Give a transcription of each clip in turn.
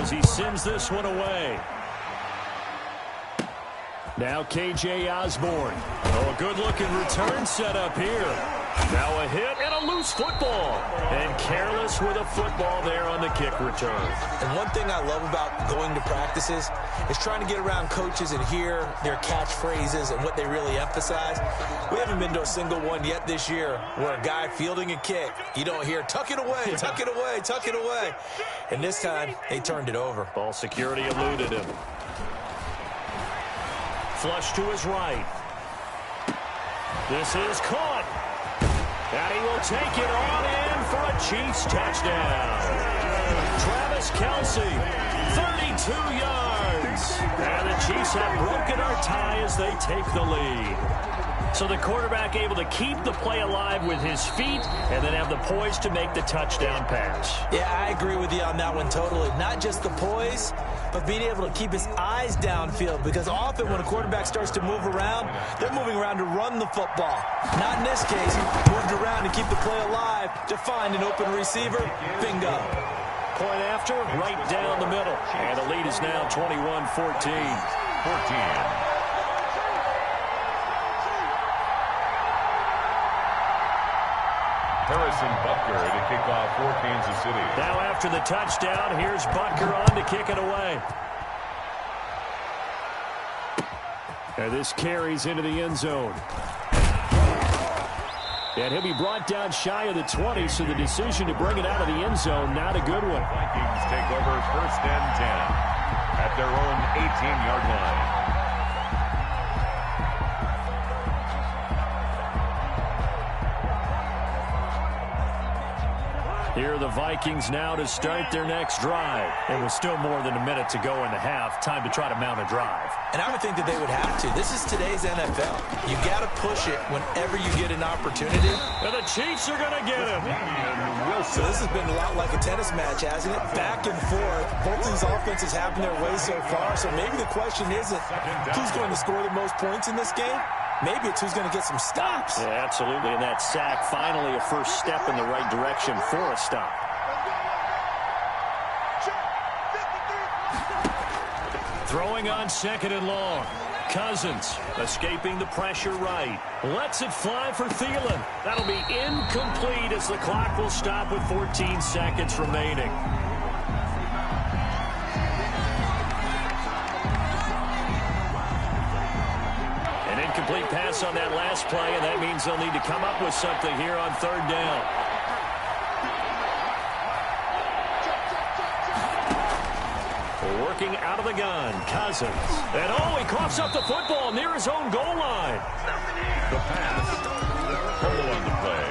as he sends this one away. Now KJ Osborne. Oh, a good-looking return set up here. Now a hit and a loose football. And careless with a football there on the kick return. And one thing I love about going to practices is trying to get around coaches and hear their catchphrases and what they really emphasize. We haven't been to a single one yet this year where a guy fielding a kick, you don't hear, tuck it away, tuck it away, tuck it away. And this time, they turned it over. Ball security eluded him. Flush to his right. This is caught. And he will take it on in for a Chiefs touchdown. Travis Kelce, 32 yards. And the Chiefs have broken our tie as they take the lead. So the quarterback able to keep the play alive with his feet and then have the poise to make the touchdown pass. Yeah, I agree with you on that one totally. Not just the poise, but being able to keep his eyes downfield, because often when a quarterback starts to move around, they're moving around to run the football. Not in this case. He moved around to keep the play alive to find an open receiver. Bingo. Point after, right down the middle. And the lead is now 21-14. Harrison Butker to kick off for Kansas City. Now after the touchdown, here's Butker on to kick it away. And this carries into the end zone. And he'll be brought down shy of the 20, so the decision to bring it out of the end zone, not a good one. Vikings take over 1st and 10 at their own 18-yard line. Here are the Vikings now to start their next drive. And with still more than a minute to go in the half, time to try to mount a drive. And I would think that they would have to. This is today's NFL. You got to push it whenever you get an opportunity. And the Chiefs are going to get him. So this has been a lot like a tennis match, hasn't it? Back and forth. Both these offenses have their way so far. So maybe the question isn't who's going to score the most points in this game. Maybe it's who's going to get some stops. Yeah, absolutely. And that sack, finally a first step in the right direction for a stop. Throwing on 2nd and long. Cousins escaping the pressure right. Lets it fly for Thielen. That'll be incomplete as the clock will stop with 14 seconds remaining. Incomplete pass on that last play, and that means they'll need to come up with something here on 3rd down. Working out of the gun, Cousins. And he coughs up the football near his own goal line. The pass. Fumble on the play.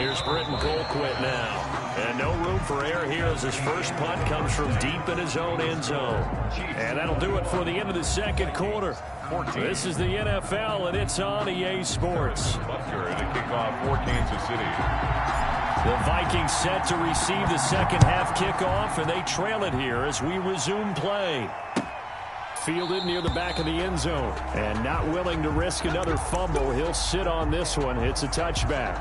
Here's Britton Colquitt now. And no room for error here as his first punt comes from deep in his own end zone. And that'll do it for the end of the 2nd quarter. This is the NFL, and it's on EA Sports. Butker to kick off for Kansas City. The Vikings set to receive the second half kickoff, and they trail it here as we resume play. Fielded near the back of the end zone, and not willing to risk another fumble. He'll sit on this one. It's a touchback.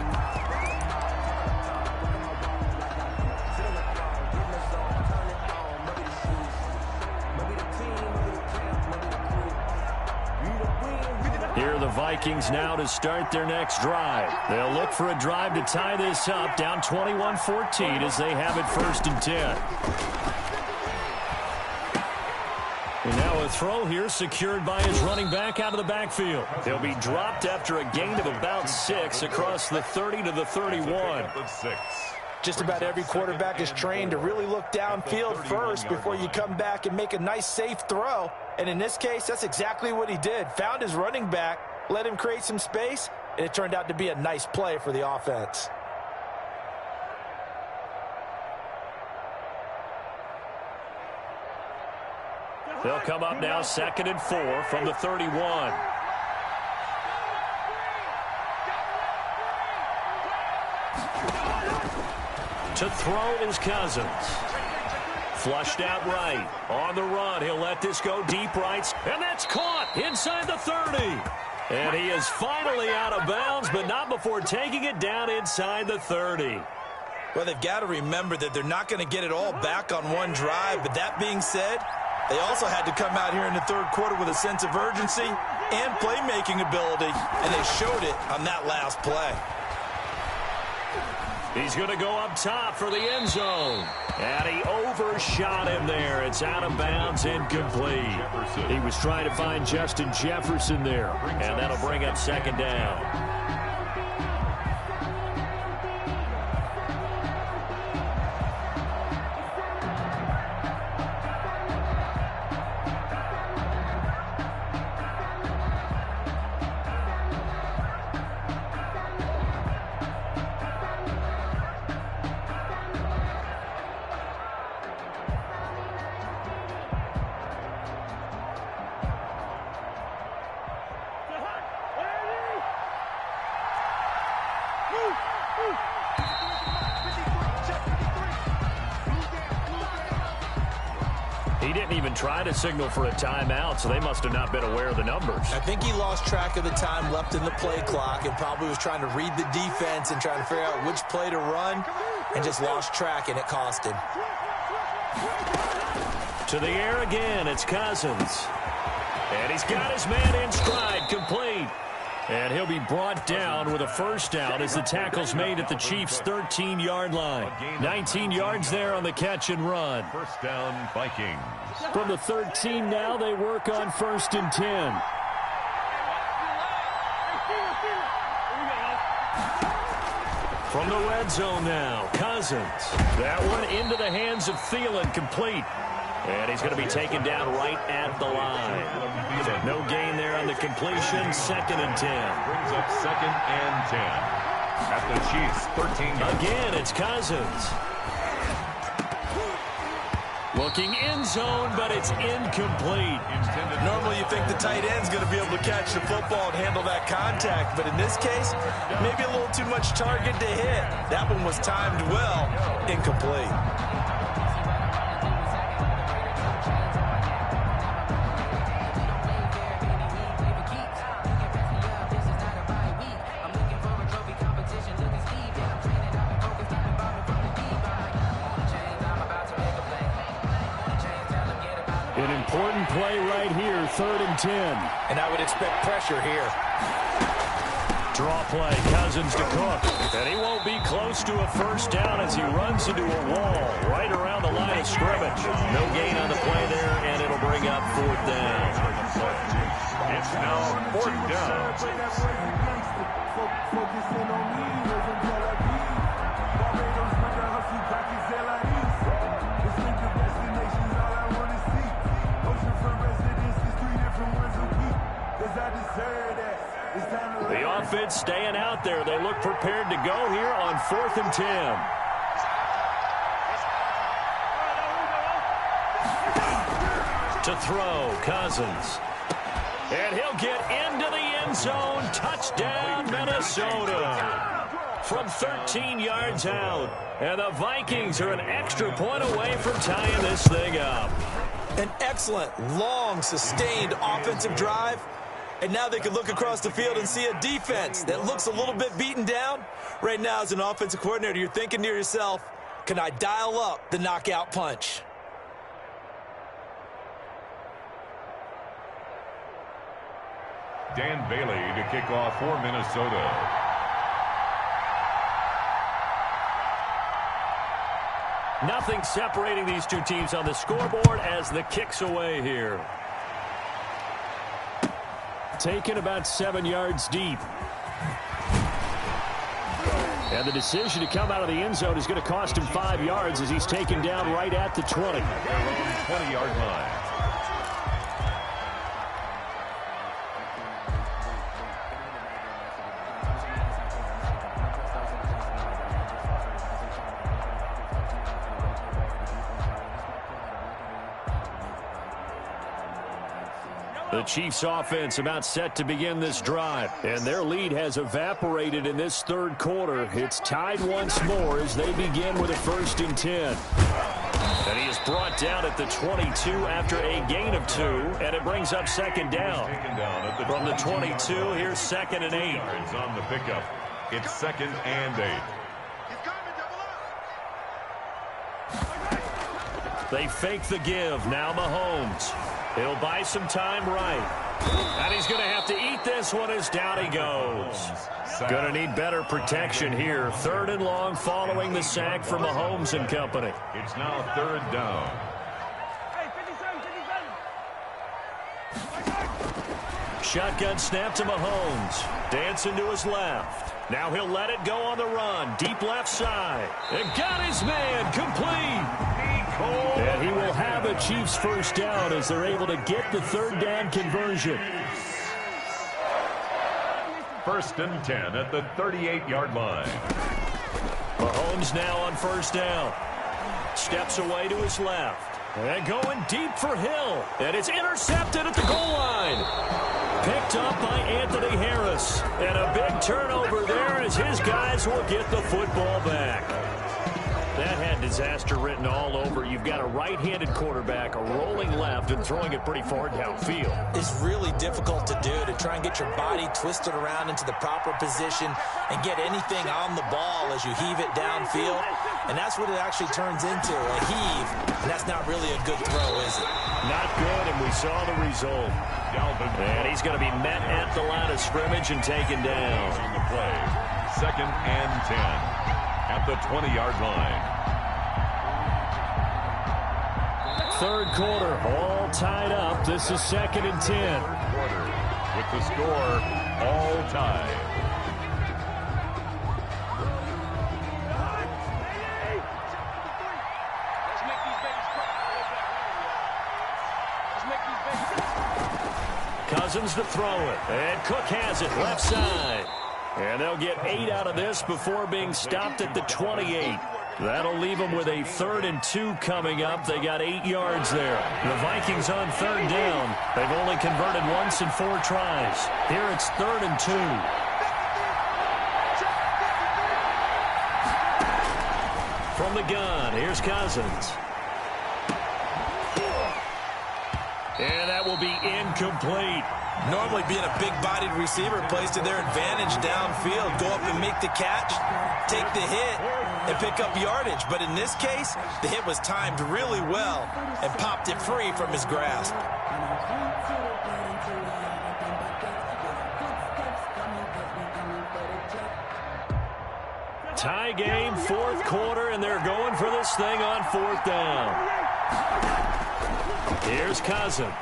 Here are the Vikings now to start their next drive. They'll look for a drive to tie this up, down 21-14 as they have it 1st and 10. And now a throw here secured by his running back out of the backfield. They'll be dropped after a gain of about 6 across the 30 to the 31. Just about every quarterback is trained to really look downfield first before you come back and make a nice, safe throw. And in this case, that's exactly what he did. Found his running back, let him create some space, and it turned out to be a nice play for the offense. They'll come up now 2nd and 4 from the 31. To throw is Cousins. Flushed out right. On the run, he'll let this go deep right. And that's caught inside the 30. And he is finally out of bounds, but not before taking it down inside the 30. Well, they've got to remember that they're not going to get it all back on one drive. But that being said, they also had to come out here in the third quarter with a sense of urgency and playmaking ability, and they showed it on that last play. He's going to go up top for the end zone. And he overshot him there. It's out of bounds, incomplete. He was trying to find Justin Jefferson there. And that'll bring up second down. He didn't even try to signal for a timeout, so they must have not been aware of the numbers. I think he lost track of the time left in the play clock and probably was trying to read the defense and trying to figure out which play to run and just lost track, and it cost him. To the air again, it's Cousins. And he's got his man in stride, complete. And he'll be brought down with a first down as the tackle's made at the Chiefs' 13-yard line. 19 yards there on the catch and run. First down, Vikings. From the 13 now, they work on 1st and 10. From the red zone now, Cousins. That one into the hands of Thielen, complete. And he's going to be taken down right at the line. No gain there on the completion. 2nd and 10. Brings up 2nd and 10. At the Chiefs, 13. Again, it's Cousins. Looking end zone, but it's incomplete. Normally you think the tight end's going to be able to catch the football and handle that contact, but in this case, maybe a little too much target to hit. That one was timed well. Incomplete. An important play right here, 3rd and 10. And I would expect pressure here. Draw play, Cousins to Cook. And he won't be close to a first down as he runs into a wall right around the line of scrimmage. No gain on the play there, and it'll bring up 4th down. It's now 4th down. The offense staying out there. They look prepared to go here on 4th and 10. To throw, Cousins. And he'll get into the end zone. Touchdown, Minnesota. From 13 yards out. And the Vikings are an extra point away from tying this thing up. An excellent, long, sustained offensive drive. And now they can look across the field and see a defense that looks a little bit beaten down. Right now, as an offensive coordinator, you're thinking to yourself, can I dial up the knockout punch? Dan Bailey to kick off for Minnesota. Nothing separating these two teams on the scoreboard as the kick's away here. Taken about 7 yards deep. And the decision to come out of the end zone is going to cost him 5 yards as he's taken down right at the 20. 20-yard line. The Chiefs offense about set to begin this drive, and their lead has evaporated in this 3rd quarter. It's tied once more as they begin with a 1st and 10. And he is brought down at the 22 after a gain of 2, and it brings up 2nd down. From the 22, here's 2nd and 8. On the pickup, it's 2nd and 8. They fake the give. Now Mahomes. He'll buy some time right. And he's going to have to eat this one as down he goes. Going to need better protection here. 3rd and long following the sack from Mahomes and company. It's now 3rd down. Shotgun snap to Mahomes. Dancing to his left. Now he'll let it go on the run. Deep left side. And got his man complete. And he will have a Chiefs first down as they're able to get the 3rd down conversion. 1st and 10 at the 38-yard line. Mahomes now on 1st down. Steps away to his left. And going deep for Hill. And it's intercepted at the goal line. Picked up by Anthony Harris. And a big turnover there as his guys will get the football back. That had disaster written all over. You've got a right-handed quarterback, a rolling left, and throwing it pretty far downfield. It's really difficult to do, to try and get your body twisted around into the proper position and get anything on the ball as you heave it downfield. And that's what it actually turns into, a heave. And that's not really a good throw, is it? Not good, and we saw the result. And he's going to be met at the line of scrimmage and taken down. On the play, 2nd and 10. At the 20-yard line. 3rd quarter, all tied up. This is 2nd and 10. Quarter with the score all tied. Cousins to throw it. And Cook has it left side. And they'll get 8 out of this before being stopped at the 28. That'll leave them with a 3rd and 2 coming up. They got 8 yards there. The Vikings on 3rd down. They've only converted once in 4 tries. Here it's 3rd and 2. From the gun, here's Cousins. And that will be incomplete. Normally being a big-bodied receiver plays to their advantage downfield. Go up and make the catch, take the hit, and pick up yardage. But in this case, the hit was timed really well and popped it free from his grasp. Tie game, 4th quarter, and they're going for this thing on 4th down. Here's Cousins.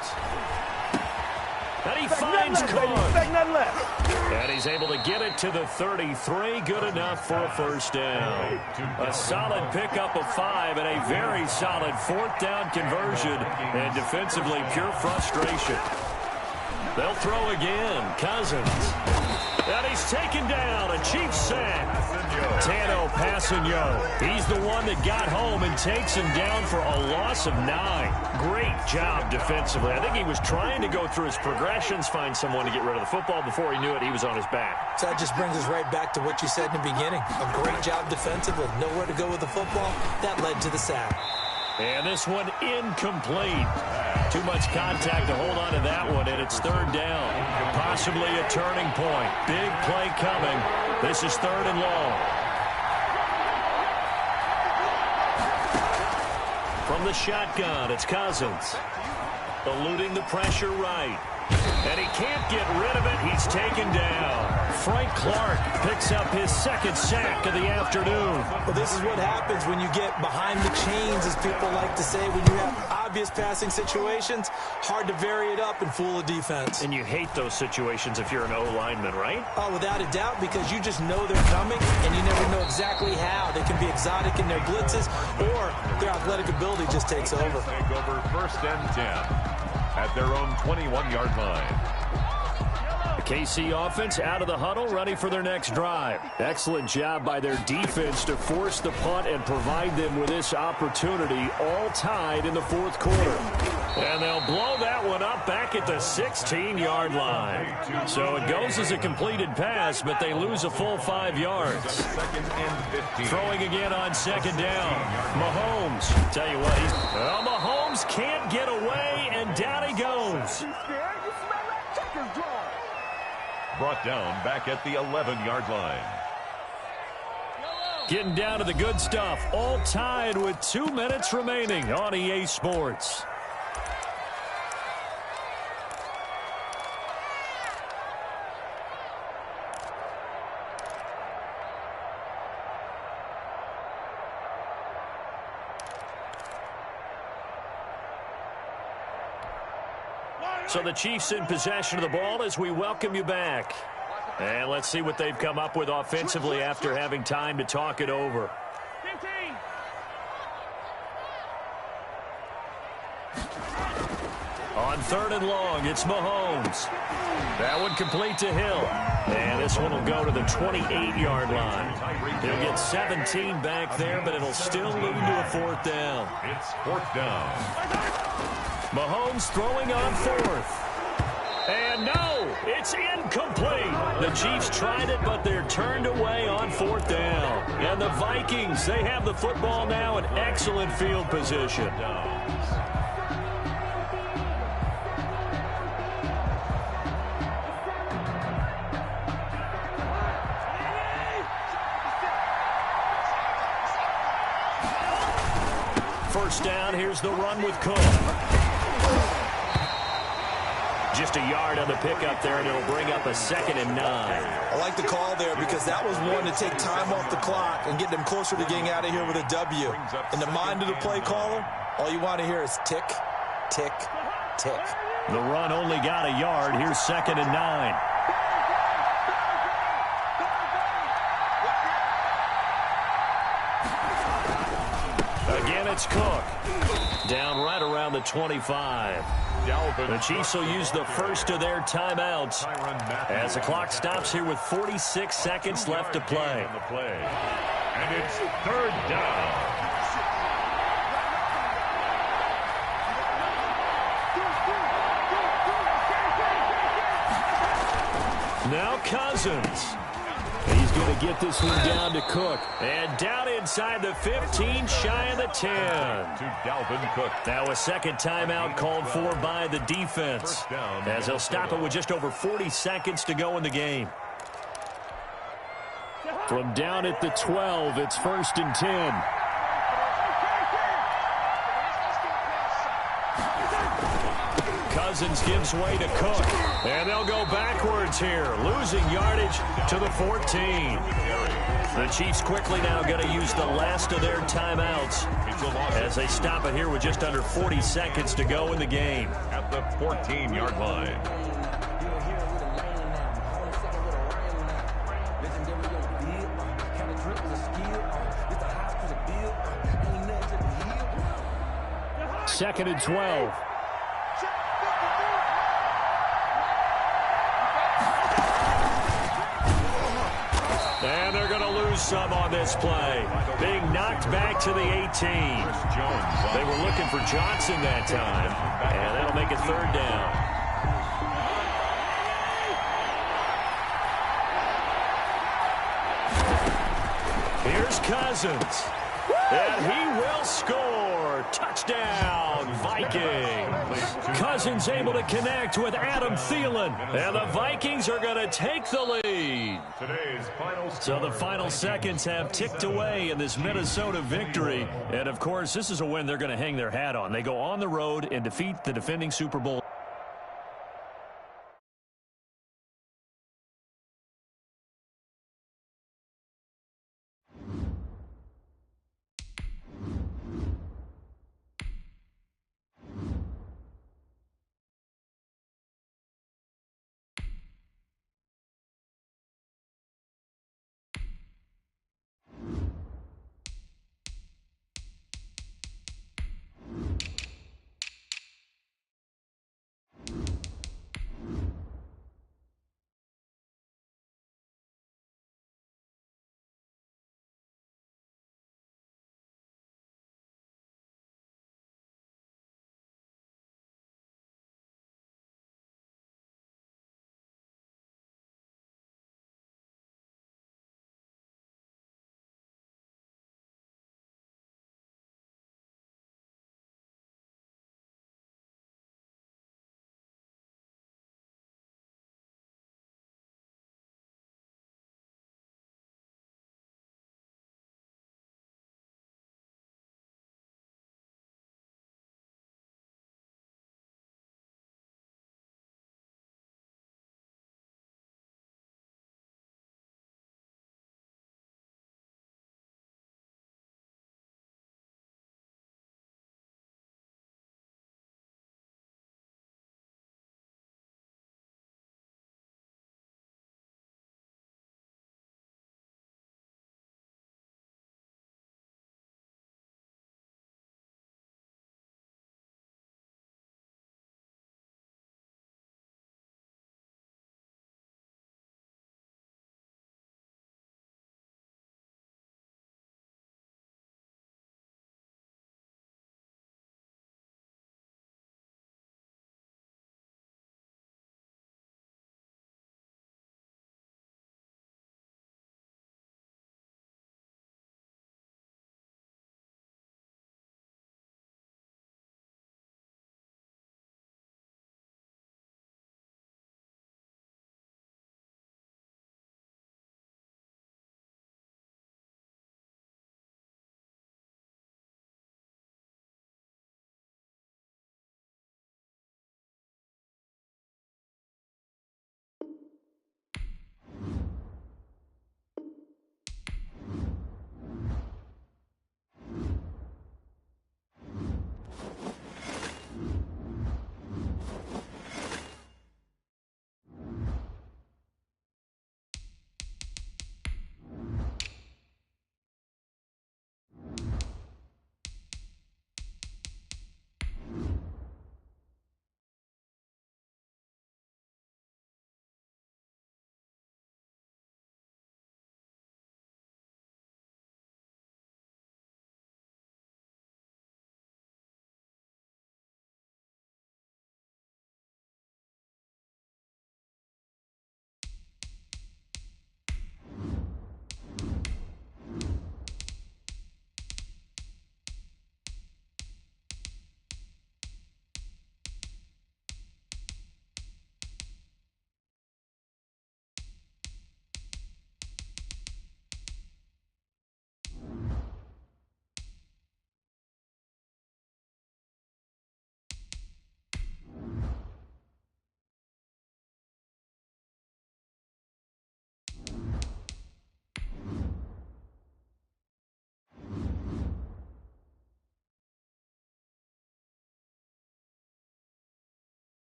And he finds Cook. And he's able to get it to the 33. Good enough for a first down. A solid pickup of 5 and a very solid 4th down conversion. And defensively, pure frustration. They'll throw again. Cousins. And he's taken down. A Chiefs sack. Tano Passanio. He's the one that got home and takes him down for a loss of 9. Great job defensively. I think he was trying to go through his progressions, find someone to get rid of the football. Before he knew it, he was on his back. So that just brings us right back to what you said in the beginning. A great job defensively. Nowhere to go with the football. That led to the sack. And this one incomplete. Too much contact to hold on to that one, and it's 3rd down. Possibly a turning point. Big play coming. This is 3rd and long. From the shotgun, it's Cousins. Eluding the pressure right. And he can't get rid of it. He's taken down. Frank Clark picks up his 2nd sack of the afternoon. Well, this is what happens when you get behind the chains, as people like to say. When you have obvious passing situations, hard to vary it up and fool a defense. And you hate those situations if you're an O-lineman, right? Oh, without a doubt, because you just know they're coming, and you never know exactly how. They can be exotic in their blitzes, or their athletic ability just takes over. Take over 1st and 10 at their own 21-yard line. The KC offense out of the huddle, ready for their next drive. Excellent job by their defense to force the punt and provide them with this opportunity, all tied in the 4th quarter. And they'll blow that one up back at the 16-yard line. So it goes as a completed pass, but they lose a full 5 yards. 2nd and 15. Throwing again on 2nd down. Mahomes. Tell you what, Mahomes can't get away, and down he goes. Brought down back at the 11-yard line. Getting down to the good stuff. All tied with 2 minutes remaining on EA Sports. So the Chiefs in possession of the ball as we welcome you back. And let's see what they've come up with offensively after having time to talk it over. 15. On 3rd and long, it's Mahomes. That one complete to Hill. And this one will go to the 28-yard line. He'll get 17 back there, but it'll still lead to a 4th down. It's 4th down. Mahomes throwing on 4th. And no, it's incomplete. The Chiefs tried it, but they're turned away on 4th down. And the Vikings, they have the football now in excellent field position. First down, here's the run with Cook. Just a yard on the pickup there, and it'll bring up a 2nd and 9. I like the call there because that was one to take time off the clock and get them closer to getting out of here with a W. In the mind of the play caller, all you want to hear is tick, tick, tick. The run only got a yard. Here's 2nd and 9. Again, it's Cook. Down right around the 25. The Chiefs will use the first of their timeouts as the clock stops here with 46 seconds left to play. And it's 3rd down. Now Cousins. He's going to get this one down to Cook. And down inside the 15, shy of the 10. To Dalvin Cook. Now a second timeout called for by the defense, as they'll stop it with just over 40 seconds to go in the game. From down at the 12, it's 1st and 10. Cousins gives way to Cook. And they'll go backwards here, losing yardage to the 14. The Chiefs quickly now going to use the last of their timeouts as they stop it here with just under 40 seconds to go in the game. At the 14-yard line. Second and 12. And they're going to lose some on this play. Being knocked back to the 18. They were looking for Johnson that time. And that'll make it 3rd down. Here's Cousins. And he will score. Touchdown, Vikings. Cousins able to connect with Adam Thielen. And the Vikings are going to take the lead. So the final seconds have ticked away in this Minnesota victory. And, of course, this is a win they're going to hang their hat on. They go on the road and defeat the defending Super Bowl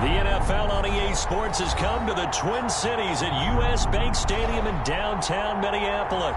The NFL on EA Sports has come to the Twin Cities at U.S. Bank Stadium in downtown Minneapolis.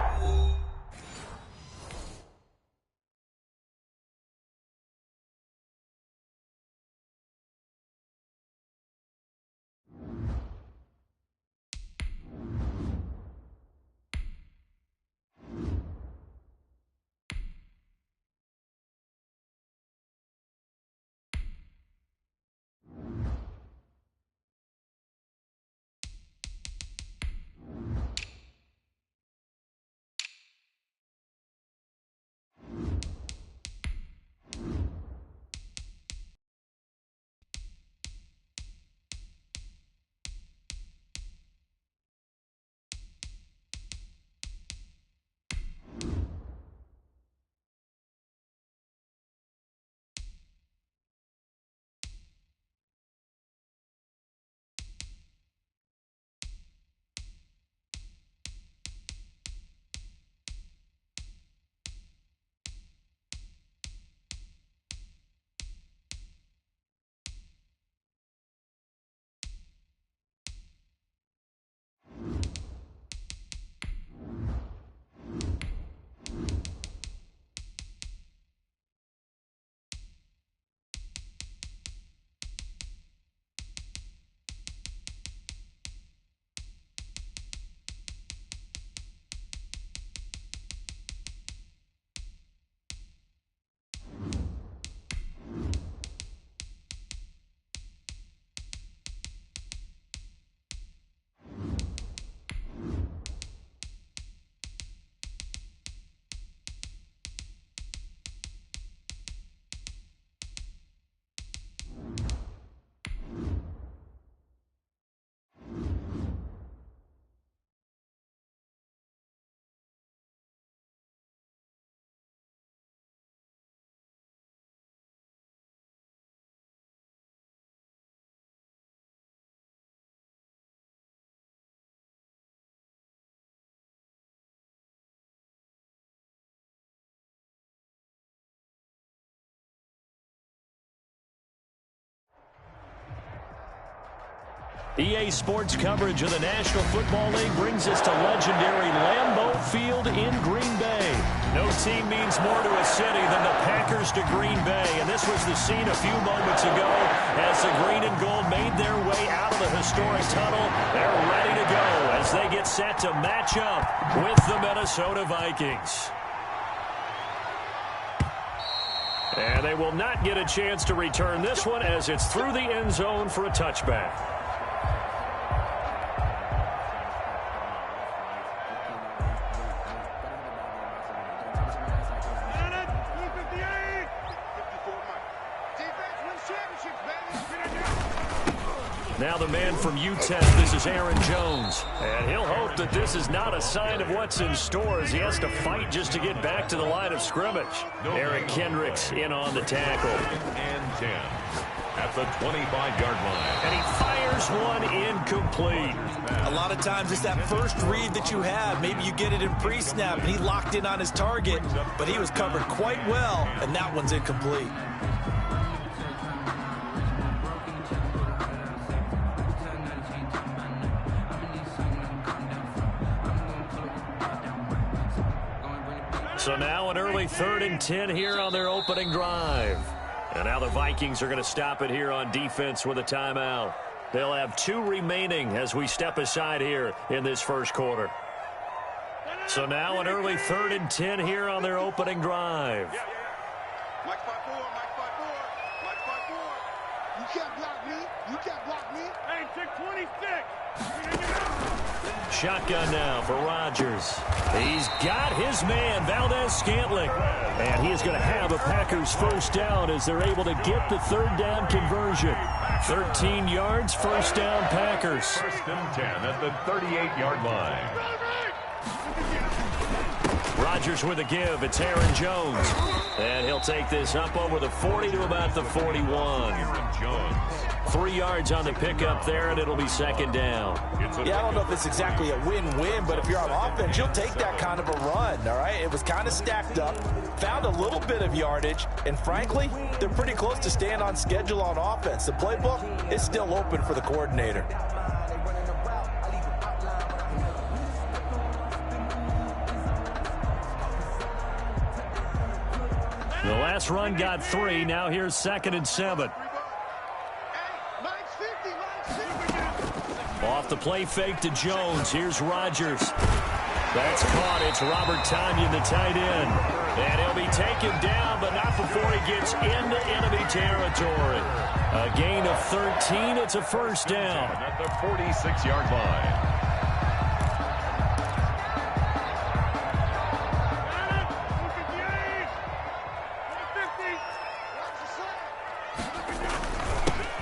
EA Sports coverage of the National Football League brings us to legendary Lambeau Field in Green Bay. No team means more to a city than the Packers to Green Bay, and this was the scene a few moments ago as the green and gold made their way out of the historic tunnel. They're ready to go as they get set to match up with the Minnesota Vikings. And they will not get a chance to return this one as it's through the end zone for a touchback. Now the man from UTEP, this is Aaron Jones. And he'll hope that this is not a sign of what's in store as he has to fight just to get back to the line of scrimmage. Eric Kendricks in on the tackle. And 10 at the 25-yard line. And he fires one incomplete. A lot of times it's that first read that you have. Maybe you get it in pre-snap and he locked in on his target, but he was covered quite well, and that one's incomplete. So now an early 3rd and 10 here on their opening drive. And now the Vikings are going to stop it here on defense with a timeout. They'll have 2 remaining as we step aside here in this first quarter. So now an early 3rd and 10 here on their opening drive. Mike 5-4, Mike 5-4. You can't block me. You can't block me. Hey, 626. Shotgun now for Rodgers. He's got his man, Valdez-Scantling. And he is going to have a Packers first down as they're able to get the 3rd down conversion. 13 yards, first down Packers. 1st and 10 at the 38-yard line. Rodgers with a give. It's Aaron Jones. And he'll take this up over the 40 to about the 41. Aaron Jones. 3 yards on the pickup there, and it'll be second down. Yeah, I don't know if it's exactly a win-win, but if you're on offense, you'll take that kind of a run, all right? It was kind of stacked up, found a little bit of yardage, and frankly, they're pretty close to staying on schedule on offense. The playbook is still open for the coordinator. The last run got 3. Now here's 2nd and 7. Off the play fake to Jones. Here's Rodgers. That's caught. It's Robert Tonyan, the tight end. And he'll be taken down, but not before he gets into enemy territory. A gain of 13. It's a first down. At the 46-yard line.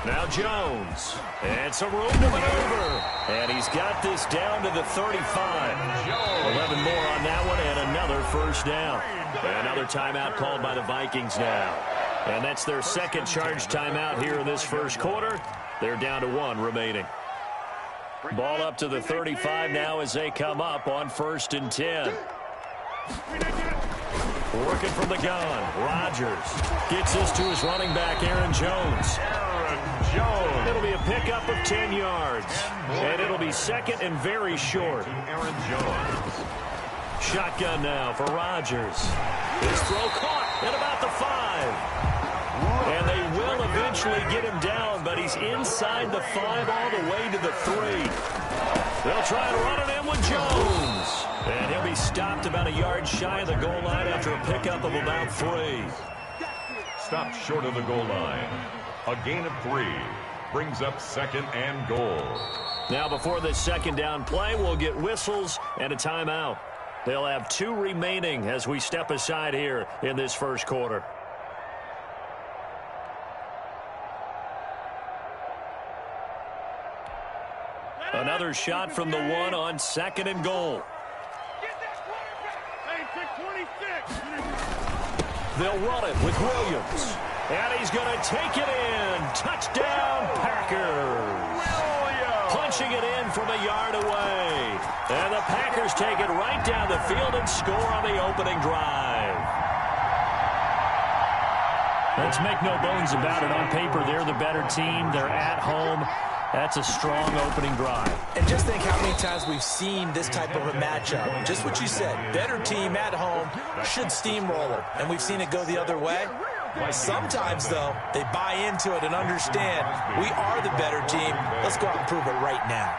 Now Jones, and some room to maneuver, and he's got this down to the 35. 11 more on that one, and another first down. Another timeout called by the Vikings now. And that's their second charge timeout here in this first quarter. They're down to 1 remaining. Ball up to the 35 now as they come up on 1st and 10. Working from the gun, Rodgers gets this to his running back, Aaron Jones. It'll be a pickup of 10 yards. And it'll be second and very short. Aaron Jones. Shotgun now for Rodgers. His throw caught at about the 5. And they will eventually get him down, but he's inside the 5 all the way to the 3. They'll try and run it in with Jones. And he'll be stopped about a yard shy of the goal line after a pickup of about 3. Stopped short of the goal line. A gain of 3 brings up 2nd and goal. Now before this second down play, we'll get whistles and a timeout. They'll have 2 remaining as we step aside here in this first quarter. Another shot from the 1 on 2nd and goal. They'll run it with Williams. And he's going to take it in. Touchdown, Packers. Punching it in from a yard away. And the Packers take it right down the field and score on the opening drive. Let's make no bones about it. On paper, they're the better team. They're at home. That's a strong opening drive. And just think how many times we've seen this type of a matchup. Just what you said, better team at home should steamroll them. And we've seen it go the other way. Sometimes, though, they buy into it and understand we are the better team. Let's go out and prove it right now.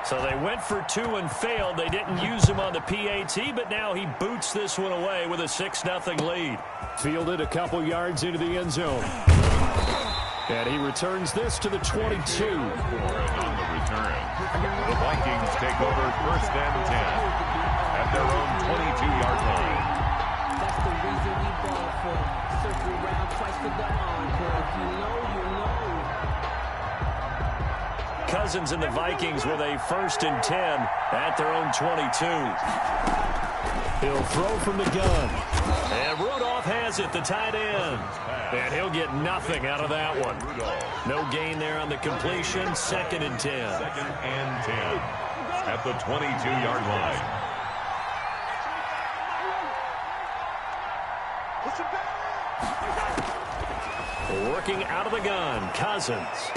So they went for 2 and failed. They didn't use him on the PAT, but now he boots this one away with a 6-0 lead. Fielded a couple yards into the end zone. And he returns this to the 22. On the return, the Vikings take over 1st and 10 at their own 22-yard line. That's the reason we ball for. Circle around twice for the encore. If you know, you know. Cousins and the Vikings with a 1st and 10 at their own 22. He'll throw from the gun. And Rudolph has it, the tight end. And he'll get nothing out of that one. No gain there on the completion. 2nd and 10. 2nd and 10 at the 22-yard line. Working out of the gun, Cousins.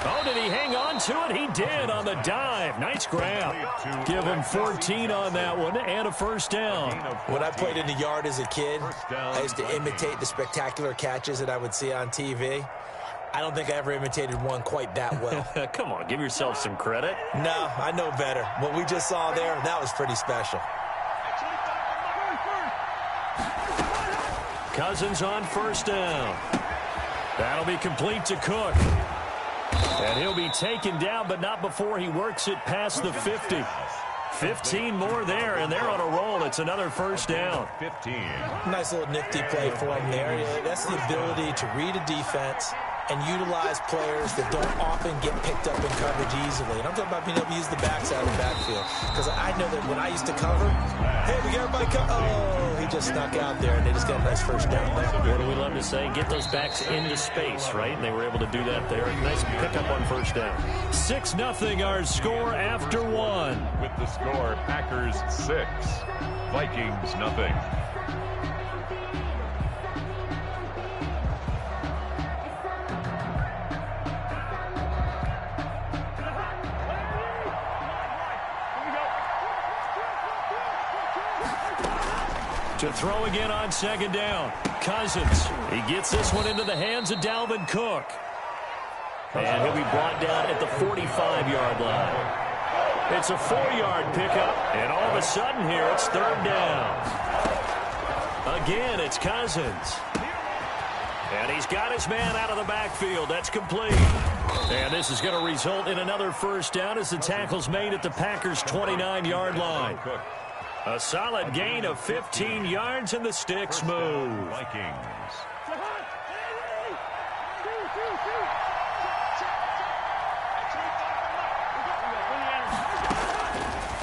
Oh, did he hang on to it? He did on the dive. Nice grab. Give him 14 on that one and a first down. When I played in the yard as a kid, I used to imitate the spectacular catches that I would see on TV. I don't think I ever imitated one quite that well. Come on, give yourself some credit. No, I know better. What we just saw there, that was pretty special. Cousins on first down. That'll be complete to Cook. And he'll be taken down, but not before he works it past the 50. 15 more there, and they're on a roll. It's another first down. 15. Nice little nifty play for him there. That's the ability to read a defense and utilize players that don't often get picked up in coverage easily. And I'm talking about being able to use the backside of the backfield. Because I know that when I used to cover, hey, we got everybody cover. Oh, he just snuck out there, and they just got a nice first down there. What do we love to say? Get those backs into space, right? And they were able to do that there. Nice pickup on first down. 6-0 our score after one. With the score, Packers 6, Vikings nothing. To throw again on second down. Cousins. He gets this one into the hands of Dalvin Cook. And he'll be brought down at the 45-yard line. It's a 4-yard pickup. And all of a sudden here, it's third down. Again, it's Cousins. And he's got his man out of the backfield. That's complete. And this is going to result in another first down as the tackle's made at the Packers' 29-yard line. A solid gain of 15 yards, and the sticks move. Vikings.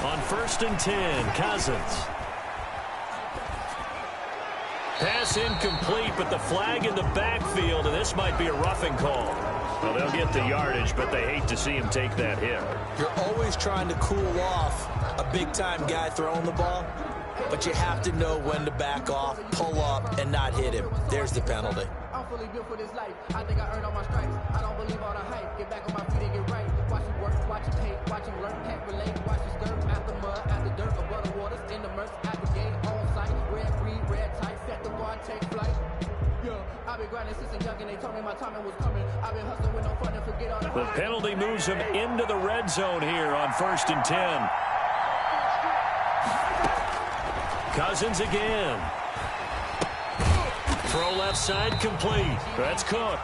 On 1st and 10, Cousins. Pass incomplete, but the flag in the backfield, and this might be a roughing call. Well, they'll get the yardage, but they hate to see him take that hit. You're always trying to cool off a big-time guy throwing the ball, but you have to know when to back off, pull up, and not hit him. There's the penalty. I'm fully built for this life. I think I earned all my stripes. I don't believe all the hype. Get back on my feet and get right. Watch him work, watch him hate, watch him learn, can't relate. Watch his skirt, after mud, after dirt, above the waters, in the murks, at the gate, on sight. Red, green, red, tight, set the bar, take flight. Yeah, I've been grinding since a young and they told me my timing was coming. I've been hustling with no fun and forget all the penalty moves him into the red zone here on 1st and 10. Cousins again. Throw left side complete. That's Cook.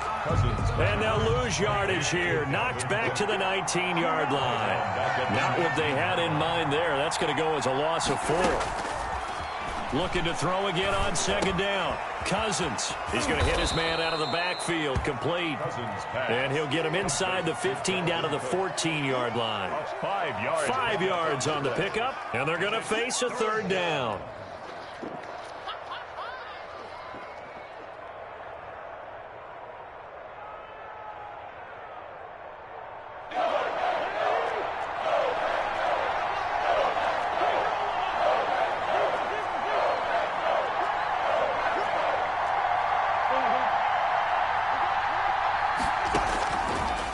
And they'll lose yardage here. Knocked back to the 19-yard line. Not what they had in mind there. That's going to go as a loss of 4. Looking to throw again on second down. Cousins. He's going to hit his man out of the backfield. Complete. And he'll get him inside the 15 down to the 14-yard line. 5 yards on the pickup. And they're going to face a third down.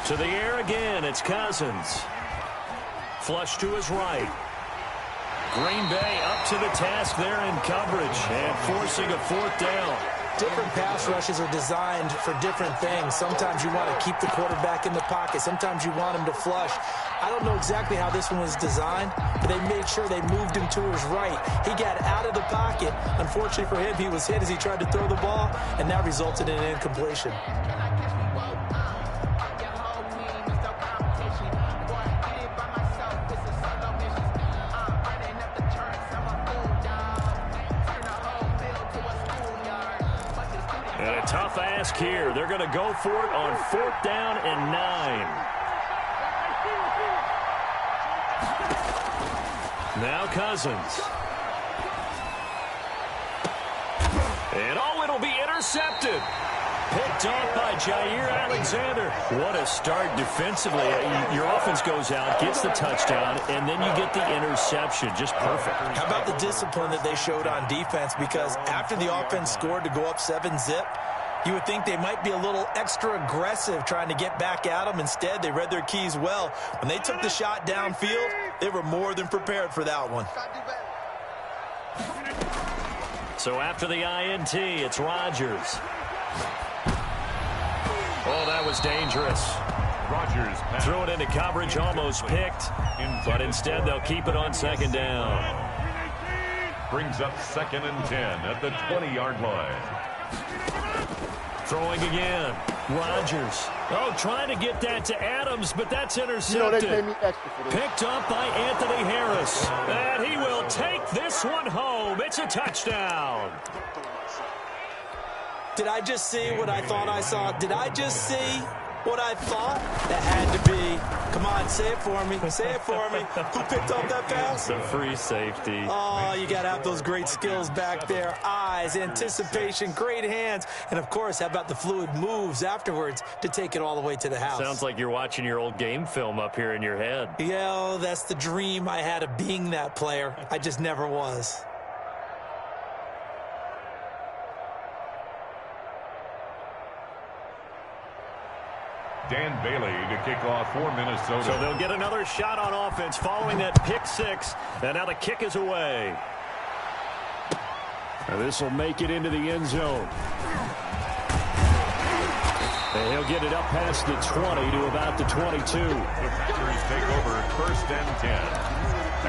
To the air again, it's Cousins. Flush to his right. Green Bay up to the task there in coverage and forcing a fourth down. Different pass rushes are designed for different things. Sometimes you want to keep the quarterback in the pocket. Sometimes you want him to flush. I don't know exactly how this one was designed, but they made sure they moved him to his right. He got out of the pocket. Unfortunately for him, he was hit as he tried to throw the ball, and that resulted in an incompletion. Tough ask here. They're going to go for it on 4th down and 9. Now Cousins. And it'll be intercepted. Picked off by Jair Alexander. What a start defensively. Your offense goes out, gets the touchdown, and then you get the interception. Just perfect. How about the discipline that they showed on defense? Because after the offense scored to go up 7-zip, you would think they might be a little extra aggressive trying to get back at them. Instead, they read their keys well. When they took the shot downfield, they were more than prepared for that one. So after the INT, it's Rodgers. Oh, that was dangerous. Rodgers threw it into coverage, almost picked. But instead, they'll keep it on second down. Brings up 2nd and 10 at the 20-yard line. Throwing again. Rodgers. Oh, trying to get that to Adams, but that's intercepted. Picked up by Anthony Harris. And he will take this one home. It's a touchdown. Did I just see what I thought I saw? Did I just see What I thought? That had to be. Come on, say it for me. Say it for me. Who picked up that pass? The free safety. Oh, you got to have those great skills back there. Eyes, anticipation, great hands. And, of course, how about the fluid moves afterwards to take it all the way to the house? Sounds like you're watching your old game film up here in your head. Yeah, that's the dream I had of being that player. I just never was. Dan Bailey to kick off for Minnesota. So they'll get another shot on offense following that pick six. And now the kick is away. This will make it into the end zone. And he'll get it up past the 20 to about the 22. The Packers take over first and 10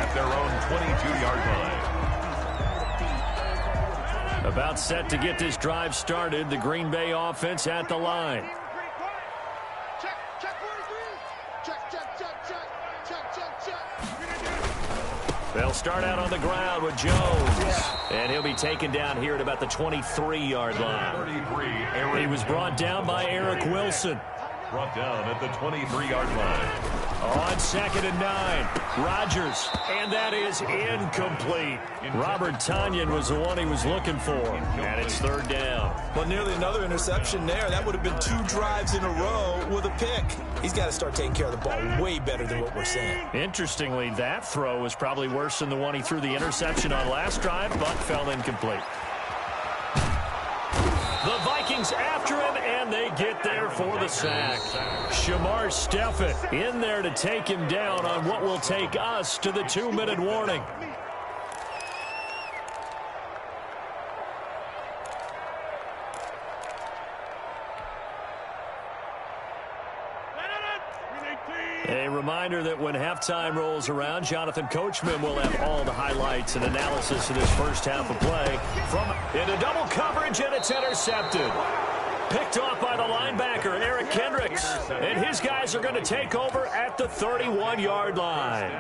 at their own 22-yard line. About set to get this drive started. The Green Bay offense at the line. They'll start out on the ground with Jones. And he'll be taken down here at about the 23-yard line. He was brought down by Eric Wilson. Brought down at the 23-yard line. On 2nd and 9, Rodgers, and that is incomplete. Robert Tonyan was the one he was looking for, and it's 3rd down. Well, nearly another interception there. That would have been 2 drives in a row with a pick. He's got to start taking care of the ball way better than what we're seeing. Interestingly, that throw was probably worse than the one he threw the interception on last drive, but fell incomplete. The Vikings after him, and they get there for the sack. Shamar Stephen in there to take him down on what will take us to the 2-minute warning. A reminder that when halftime rolls around, Jonathan Coachman will have all the highlights and analysis of this first half of play. Into double coverage, and it's intercepted. Picked off by the linebacker, Eric Kendricks. And his guys are going to take over at the 31-yard line.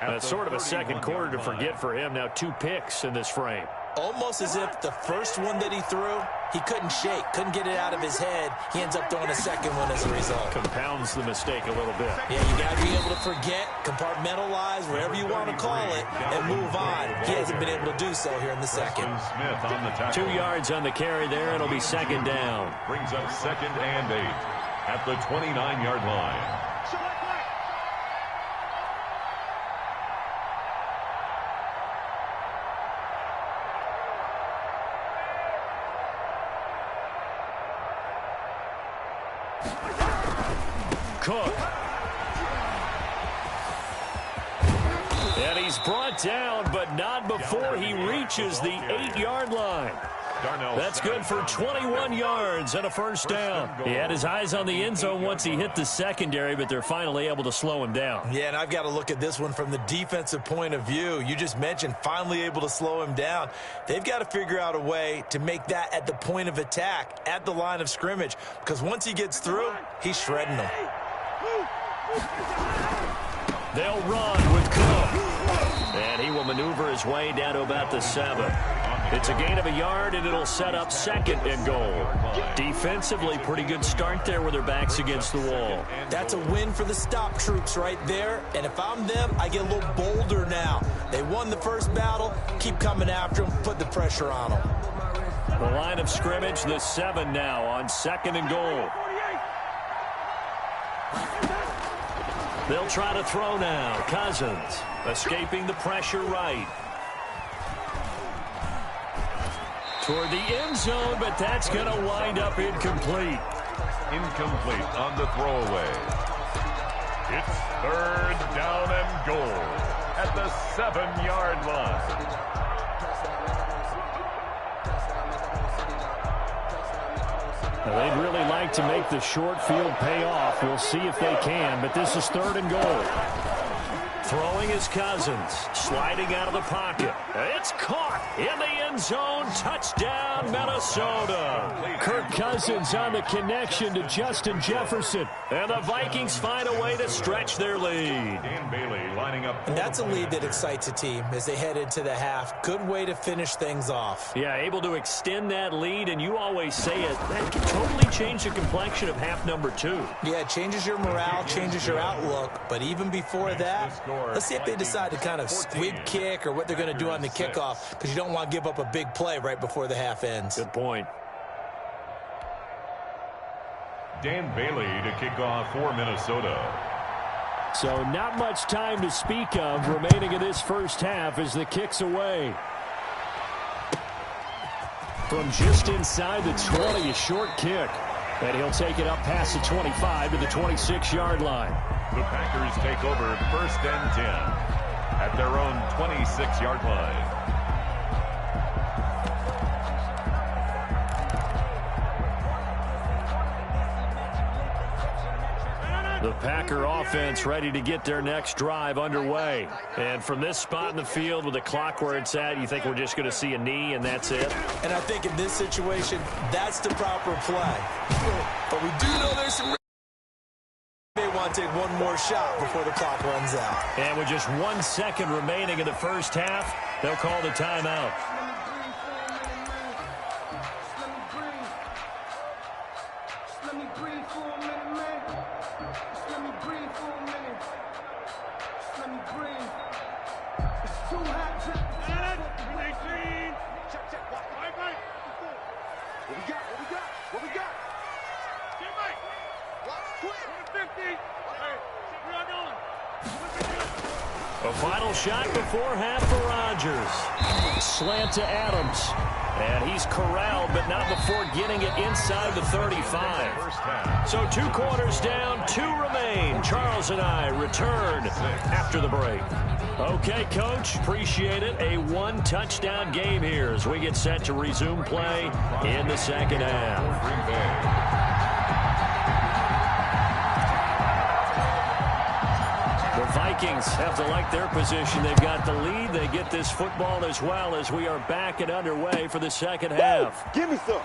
That's sort of a second quarter to forget for him. Now 2 picks in this frame. Almost as if the first one that he threw, he couldn't shake, couldn't get it out of his head. He ends up throwing a second one as a result. Compounds the mistake a little bit. Yeah, you got to be able to forget, compartmentalize, whatever you want to call it, and move on. He hasn't been able to do so here in the second. 2 yards on the carry there. It'll be 2nd down. Brings up 2nd and 8 at the 29-yard line. Cook. And he's brought down, but not before he reaches the 8-yard line. That's good for 21 yards and a first down. He had his eyes on the end zone once he hit the secondary, but they're finally able to slow him down. Yeah, and I've got to look at this one from the defensive point of view. You just mentioned finally able to slow him down. They've got to figure out a way to make that at the point of attack, at the line of scrimmage, because once he gets through, he's shredding them. They'll run with Cook. And he will maneuver his way down to about the 7. It's a gain of a yard, and it'll set up 2nd and goal. Defensively, pretty good start there with their backs against the wall. That's a win for the stop troops right there. And if I'm them, I get a little bolder now. They won the first battle. Keep coming after them. Put the pressure on them. The line of scrimmage, the 7 now on 2nd and goal. They'll try to throw now. Cousins escaping the pressure right. Toward the end zone, but that's going to wind up incomplete. Incomplete on the throwaway. It's 3rd down and goal at the 7-yard line. They'd really like to make the short field pay off. We'll see if they can, but this is 3rd and goal. Throwing is Cousins, sliding out of the pocket. It's caught in the end zone. Touchdown, Minnesota. Kirk Cousins on the connection to Justin Jefferson. And the Vikings find a way to stretch their lead. Dan Bailey lining up. And that's a lead that excites a team as they head into the half. Good way to finish things off. Yeah, able to extend that lead, and you always say it, that can totally change the complexion of half number 2. Yeah, it changes your morale, changes your outlook. But even before that, let's see if they decide to kind of squib kick or what they're going to do on the kickoff, because you don't want to give up a big play right before the half ends. Good point. Dan Bailey to kick off for Minnesota. So not much time to speak of remaining in this first half as the kick's away. From just inside the 20, a short kick. And he'll take it up past the 25 to the 26-yard line. The Packers take over 1st and 10 at their own 26-yard line. The Packer offense ready to get their next drive underway. And from this spot in the field with the clock where it's at, you think we're just going to see a knee and that's it? And I think in this situation, that's the proper play. But we do know there's some... They want to take one more shot before the clock runs out. And with just 1 second remaining in the first half, they'll call the timeout. A final shot before half for Rodgers. Slant to Adams. And he's corralled, but not before getting it inside the 35. So 2 quarters down, 2 remain. Charles and I return after the break. Okay, Coach, appreciate it. A 1-touchdown game here as we get set to resume play in the second half. The Vikings have to like their position. They've got the lead. They get this football as well as we are back and underway for the second half. Give me some.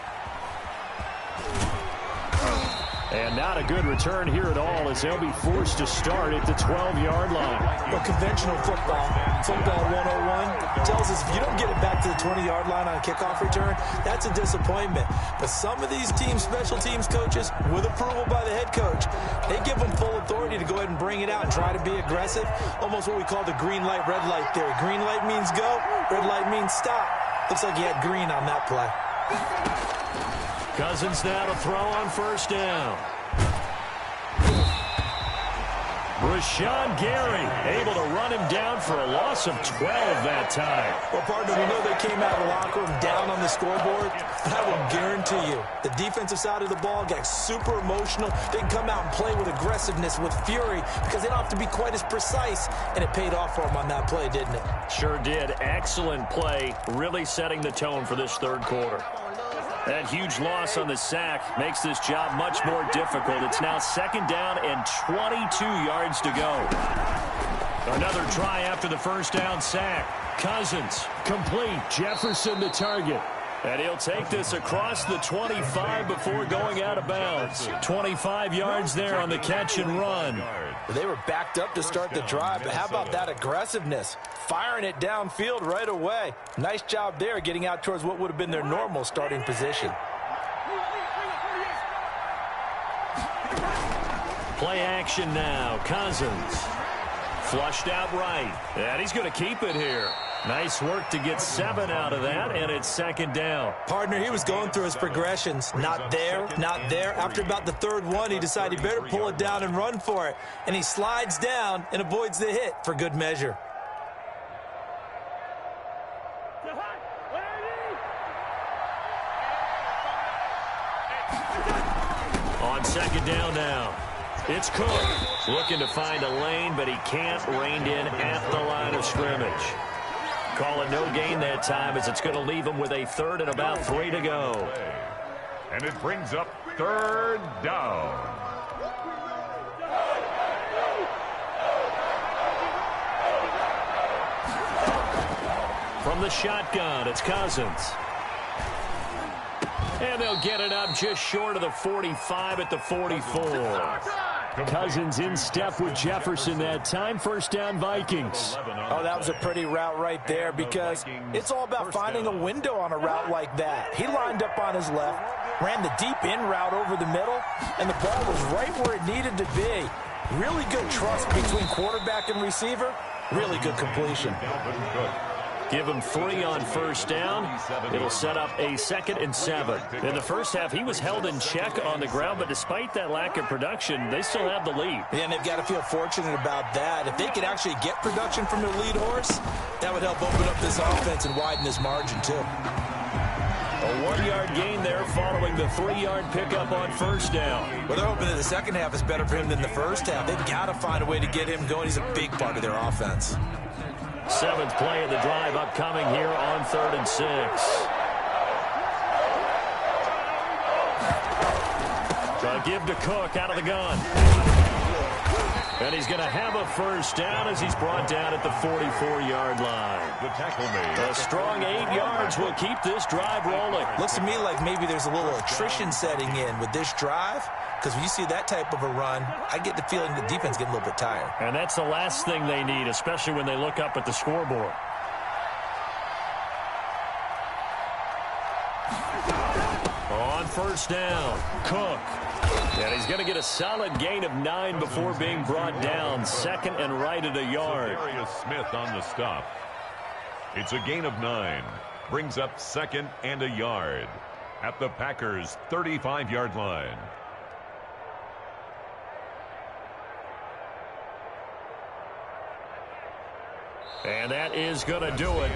And not a good return here at all as they'll be forced to start at the 12-yard line. Well, conventional football 101, tells us if you don't get it back to the 20-yard line on a kickoff return, that's a disappointment. But some of these teams, special teams coaches, with approval by the head coach, they give them full authority to go ahead and bring it out and try to be aggressive. Almost what we call the green light, red light theory. Green light means go, red light means stop. Looks like he had green on that play. Cousins now to throw on first down. Rashawn Gary able to run him down for a loss of 12 that time. Well, partner, we know they came out of the locker room down on the scoreboard, but I will guarantee you the defensive side of the ball got super emotional. They can come out and play with aggressiveness, with fury, because they don't have to be quite as precise, and it paid off for them on that play, didn't it? Sure did. Excellent play, really setting the tone for this third quarter. That huge loss on the sack makes this job much more difficult. It's now second down and 22 yards to go. Another try after the first down sack. Cousins, complete. Jefferson the target. And he'll take this across the 25 before going out of bounds. 25 yards there on the catch and run. They were backed up to start the drive, but how about that aggressiveness? Firing it downfield right away. Nice job there getting out towards what would have been their normal starting position. Play action now. Cousins. Flushed out right. And he's going to keep it here. Nice work to get 7 out of that, and it's second down. Partner, he was going through his progressions. Not there, not there. After about the third one, he decided he better pull it down and run for it. And he slides down and avoids the hit for good measure. On second down now. It's Cook looking to find a lane, but he can't. Reined in at the line of scrimmage. Call it no gain that time as it's going to leave him with a third and about 3 to go. And it brings up third down. From the shotgun, it's Cousins. And they'll get it up just short of the 45 at the 44. Cousins in step with Jefferson that time. First down, Vikings. Oh, that was a pretty route right there because it's all about finding a window on a route like that. He lined up on his left, ran the deep in route over the middle, and the ball was right where it needed to be. Really good trust between quarterback and receiver. Really good completion. Give him 3 on first down. It'll set up a 2nd and 7. In the first half, he was held in check on the ground, but despite that lack of production, they still have the lead. Yeah, and they've got to feel fortunate about that. If they could actually get production from their lead horse, that would help open up this offense and widen this margin, too. A 1-yard gain there following the 3-yard pickup on first down. Well, they're hoping that the second half is better for him than the first half. They've got to find a way to get him going. He's a big part of their offense. 7th play of the drive upcoming here on 3rd and 6. So give to Cook out of the gun. And he's going to have a first down as he's brought down at the 44-yard line. The tackle made. A strong 8 yards will keep this drive rolling. Looks to me like maybe there's a little attrition setting in with this drive. Because when you see that type of a run, I get the feeling the defense getting a little bit tired. And that's the last thing they need, especially when they look up at the scoreboard. On first down, Cook. And he's going to get a solid gain of 9 before being brought down. 2nd and right at a yard. Darius Smith on the stop. It's a gain of 9. Brings up 2nd and a yard at the Packers' 35-yard line. And that is going to do it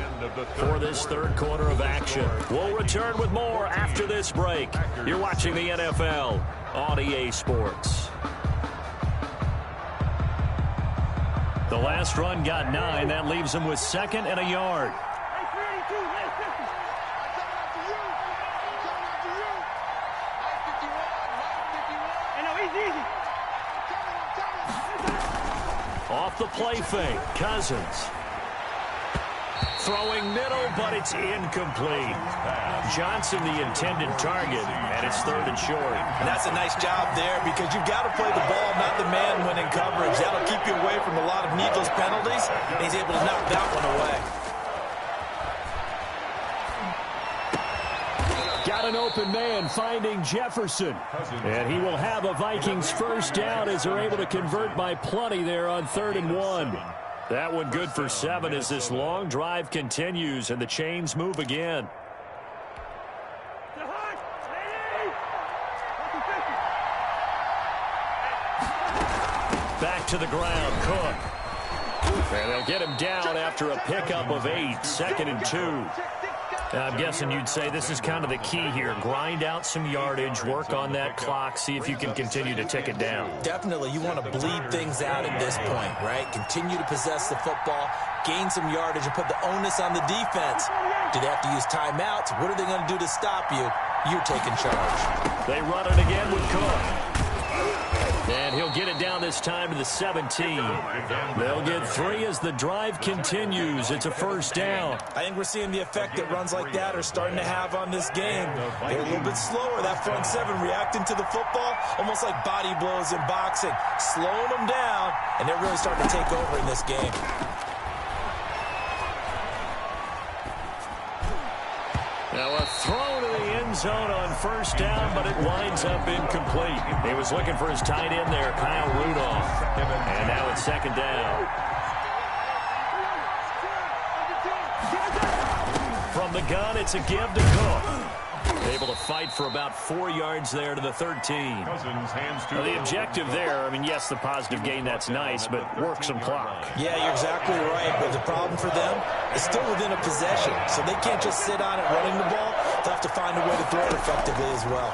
for this 3rd quarter of action. We'll return with more after this break. You're watching the NFL on EA Sports. The last run got 9. That leaves them with 2nd and a yard. Off the play fake, Cousins. Throwing middle, but it's incomplete. Johnson, the intended target, and it's 3rd and short. And that's a nice job there because you've got to play the ball, not the man when in coverage. That'll keep you away from a lot of needless penalties, and he's able to knock that one away. Got an open man finding Jefferson. And he will have a Vikings first down as they're able to convert by plenty there on 3rd and 1. That one good for 7 as this long drive continues and the chains move again. Back to the ground, Cook. And they'll get him down after a pickup of 8, 2nd and 2. I'm guessing you'd say this is kind of the key here. Grind out some yardage, work on that clock, see if you can continue to tick it down. Definitely. You want to bleed things out at this point, right? Continue to possess the football, gain some yardage, and put the onus on the defense. Do they have to use timeouts? What are they going to do to stop you? You're taking charge. They run it again with Cook. And he'll get it down this time to the 17. They'll get 3 as the drive continues. It's a first down. I think we're seeing the effect that runs like that are starting to have on this game. They're a little bit slower, that front 7, reacting to the football, almost like body blows in boxing, slowing them down, and they're really starting to take over in this game. Now a throw to the end zone on first down, but it winds up incomplete. He was looking for his tight end there, Kyle Rudolph. And now it's 2nd down. From the gun, it's a give to Cook. Able to fight for about 4 yards there to the 13. Well, the objective there, I mean, yes, the positive gain, that's nice, but work some clock. Yeah, you're exactly right, but the problem for them is still within a possession, so they can't just sit on it running the ball. They'll have to find a way to throw it effectively as well.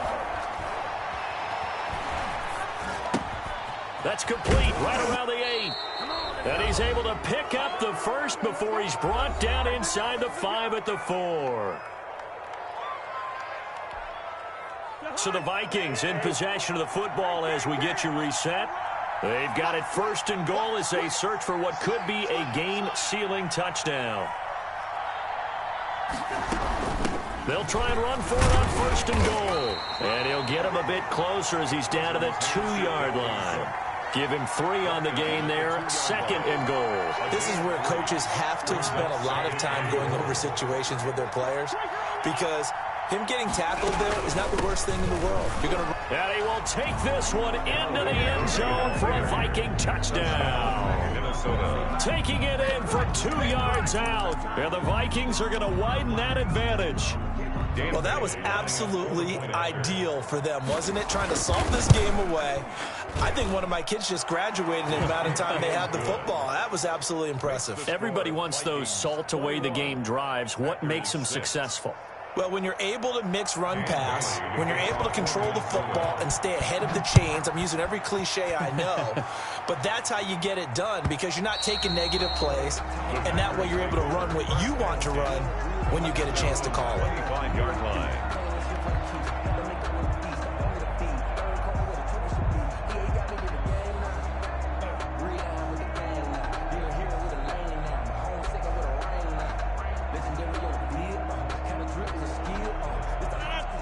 That's complete right around the 8. And he's able to pick up the first before he's brought down inside the 5 at the 4. So the Vikings in possession of the football as we get you reset. They've got it 1st and goal as they search for what could be a game-sealing touchdown. They'll try and run for it on 1st and goal. And he'll get him a bit closer as he's down to the 2-yard line. Give him 3 on the game there, 2nd and goal. This is where coaches have to have spent a lot of time going over situations with their players, because him getting tackled there is not the worst thing in the world. And he will take this one into the end zone for a Viking touchdown. Minnesota. Taking it in from 2 yards out. And the Vikings are going to widen that advantage. Well, that was absolutely ideal for them, wasn't it? Trying to solve this game away. I think one of my kids just graduated in the amount of time they had the football. That was absolutely impressive. Everybody wants those salt away the game drives. What makes them successful? Well, when you're able to mix run-pass, when you're able to control the football and stay ahead of the chains, I'm using every cliche I know, but that's how you get it done, because you're not taking negative plays, and that way you're able to run what you want to run when you get a chance to call it. 25-yard line.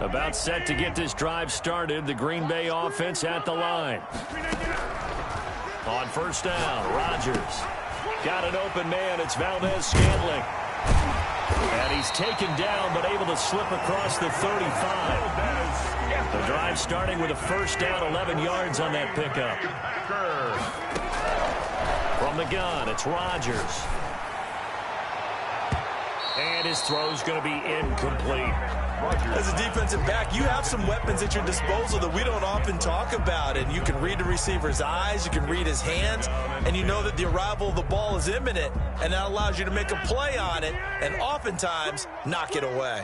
About set to get this drive started. The Green Bay offense at the line. On 1st down, Rodgers. Got an open man. It's Valdez-Scantling. And he's taken down, but able to slip across the 35. The drive starting with a 1st down, 11 yards on that pickup. From the gun, it's Rodgers. And his throw's going to be incomplete. As a defensive back, you have some weapons at your disposal that we don't often talk about. And you can read the receiver's eyes, you can read his hands, and you know that the arrival of the ball is imminent, and that allows you to make a play on it and oftentimes knock it away.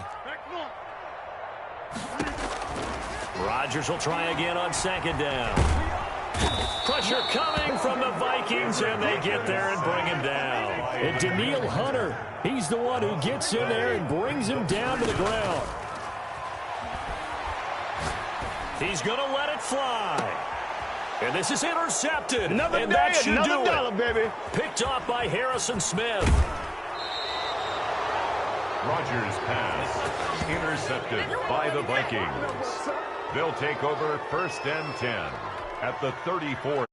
Rodgers will try again on 2nd down. Pressure coming from the Vikings, and they get there and bring him down. And Daniil Hunter, he's the one who gets in there and brings him down to the ground. He's going to let it fly. And this is intercepted. Another and day, that should another do dollar, it. baby. Picked off by Harrison Smith. Rodgers' pass intercepted by the Vikings. They'll take over 1st and 10 at the 34-yard